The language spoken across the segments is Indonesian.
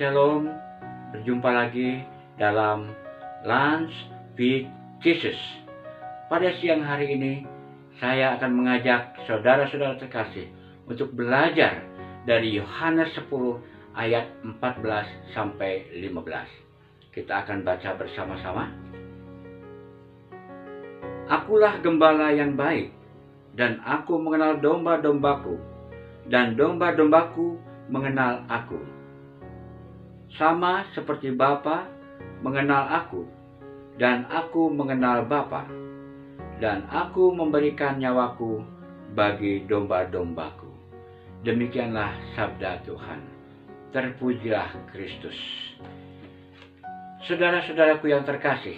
Shalom, berjumpa lagi dalam Lunch with Jesus. Pada siang hari ini, saya akan mengajak saudara-saudara terkasih untuk belajar dari Yohanes 10 ayat 14 sampai 15. Kita akan baca bersama-sama. Akulah gembala yang baik, dan aku mengenal domba-dombaku, dan domba-dombaku mengenal aku. Sama seperti Bapa mengenal aku, dan aku mengenal Bapa, dan aku memberikan nyawaku bagi domba-dombaku. Demikianlah sabda Tuhan. Terpujilah Kristus. Saudara-saudaraku yang terkasih,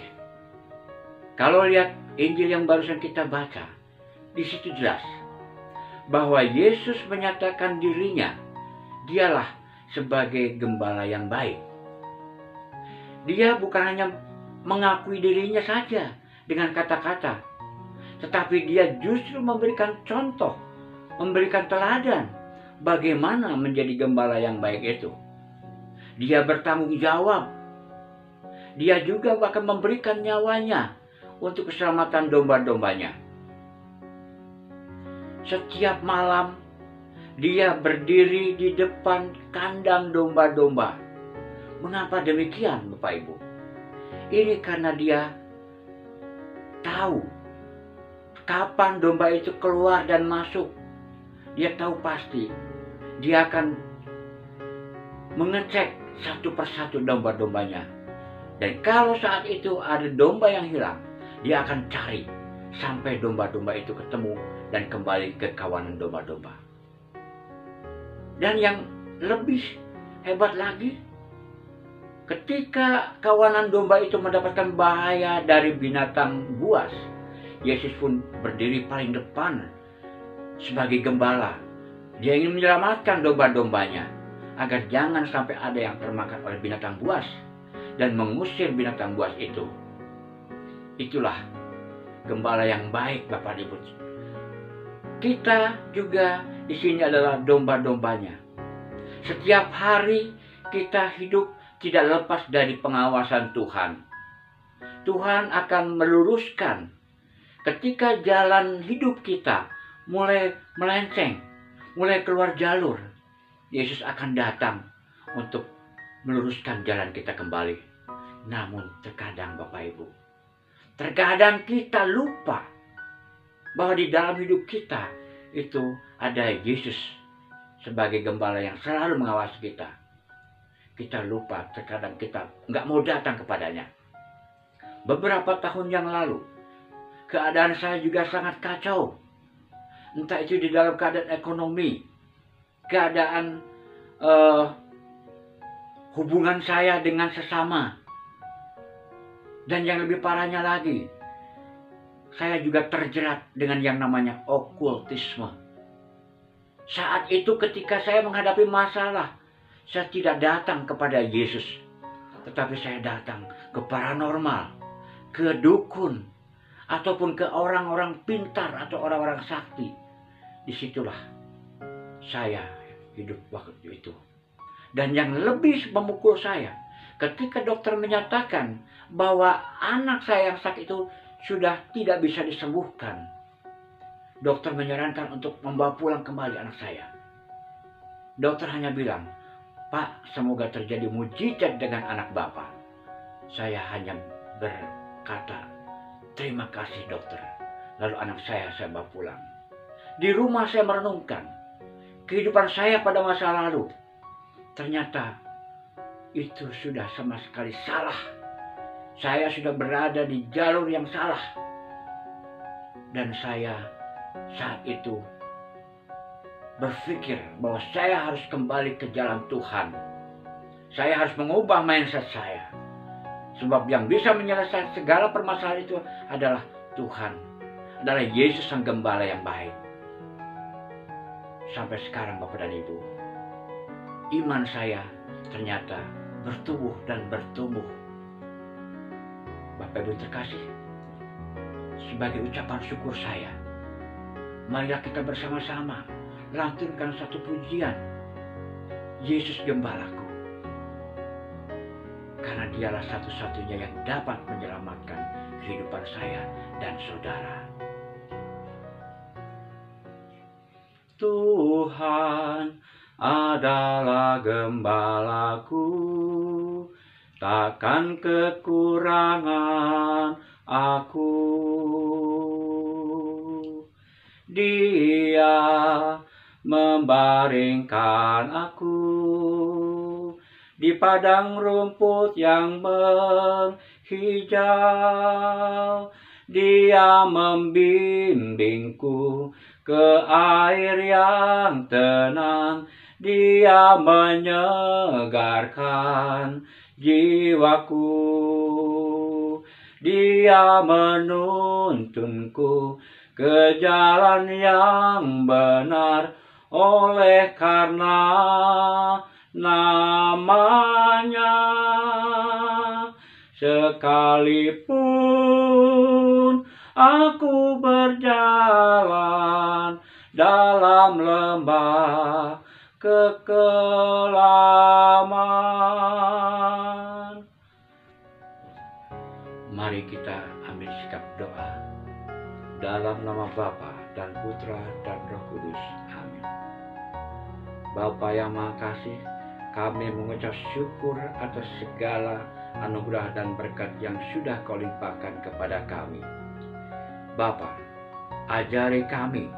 kalau lihat Injil yang barusan kita baca, di situ jelas bahwa Yesus menyatakan dirinya, dialah sebagai gembala yang baik. Dia bukan hanya mengakui dirinya saja dengan kata-kata, tetapi dia justru memberikan contoh, memberikan teladan bagaimana menjadi gembala yang baik itu. Dia bertanggung jawab. Dia juga bahkan memberikan nyawanya untuk keselamatan domba-dombanya. Setiap malam dia berdiri di depan kandang domba-domba. Mengapa demikian, Bapak Ibu? Ini karena dia tahu kapan domba itu keluar dan masuk. Dia tahu pasti. Dia akan mengecek satu persatu domba-dombanya. Dan kalau saat itu ada domba yang hilang, dia akan cari sampai domba-domba itu ketemu dan kembali ke kawanan domba-domba. Dan yang lebih hebat lagi, ketika kawanan domba itu mendapatkan bahaya dari binatang buas, Yesus pun berdiri paling depan sebagai gembala. Dia ingin menyelamatkan domba-dombanya agar jangan sampai ada yang termakan oleh binatang buas dan mengusir binatang buas itu. Itulah gembala yang baik, Bapak Ibu. Kita juga di sini adalah domba-dombanya. Setiap hari kita hidup tidak lepas dari pengawasan Tuhan. Tuhan akan meluruskan ketika jalan hidup kita mulai melenceng, mulai keluar jalur. Yesus akan datang untuk meluruskan jalan kita kembali. Namun terkadang Bapak Ibu, terkadang kita lupa bahwa di dalam hidup kita itu ada Yesus sebagai gembala yang selalu mengawasi kita. Kita lupa, terkadang kita nggak mau datang kepadanya. Beberapa tahun yang lalu, keadaan saya juga sangat kacau. Entah itu di dalam keadaan ekonomi, keadaan hubungan saya dengan sesama. Dan yang lebih parahnya lagi, saya juga terjerat dengan yang namanya okultisme. Saat itu ketika saya menghadapi masalah, saya tidak datang kepada Yesus, tetapi saya datang ke paranormal, ke dukun, ataupun ke orang-orang pintar atau orang-orang sakti. Disitulah saya hidup waktu itu. Dan yang lebih memukul saya, ketika dokter menyatakan bahwa anak saya yang sakit itu sudah tidak bisa disembuhkan. Dokter menyarankan untuk membawa pulang kembali anak saya. Dokter hanya bilang, "Pak, semoga terjadi mujizat dengan anak Bapak." Saya hanya berkata, "Terima kasih dokter." Lalu anak saya bawa pulang. Di rumah saya merenungkan kehidupan saya pada masa lalu. Ternyata itu sudah sama sekali salah. Saya sudah berada di jalur yang salah. Dan saya saat itu berpikir bahwa saya harus kembali ke jalan Tuhan. Saya harus mengubah mindset saya. Sebab yang bisa menyelesaikan segala permasalahan itu adalah Tuhan. Adalah Yesus sang gembala yang baik. Sampai sekarang Bapak dan Ibu, iman saya ternyata bertumbuh dan bertumbuh. Bapak Ibu terkasih, sebagai ucapan syukur saya, marilah kita bersama-sama lantunkan satu pujian. Yesus gembalaku, Dialah satu-satunya yang dapat menyelamatkan kehidupan saya dan saudara. Tuhan adalah gembalaku, takkan kekurangan aku. Dia membaringkan aku di padang rumput yang menghijau. Dia membimbingku ke air yang tenang. Dia menyegarkan jiwaku. Dia menuntunku ke jalan yang benar oleh karena namanya. Sekalipun aku berjalan dalam lembah kekelaman. Mari kita ambil sikap doa. Dalam nama Bapa dan Putra dan Roh Kudus. Amin. Bapa yang Maha Kasih, kami mengucap syukur atas segala anugerah dan berkat yang sudah Kau limpahkan kepada kami. Bapa, ajari kami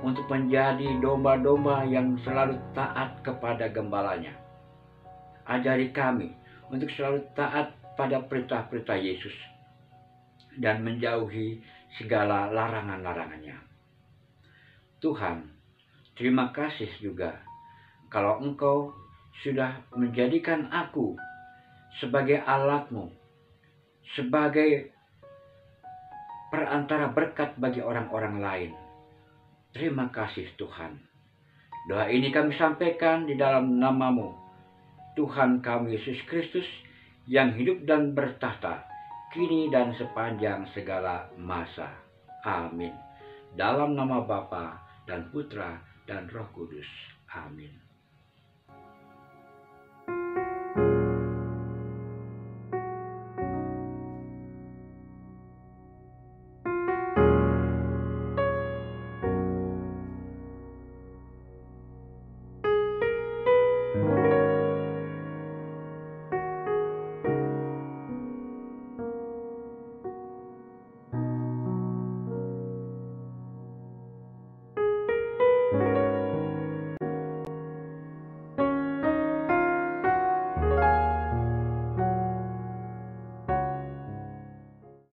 untuk menjadi domba-domba yang selalu taat kepada gembalanya. Ajari kami untuk selalu taat pada perintah-perintah Yesus dan menjauhi segala larangan-larangannya. Tuhan, terima kasih juga kalau Engkau sudah menjadikan aku sebagai alat-Mu, sebagai perantara berkat bagi orang-orang lain. Terima kasih Tuhan. Doa ini kami sampaikan di dalam nama-Mu, Tuhan kami Yesus Kristus, yang hidup dan bertahta kini dan sepanjang segala masa. Amin. Dalam nama Bapa dan Putra dan Roh Kudus. Amin.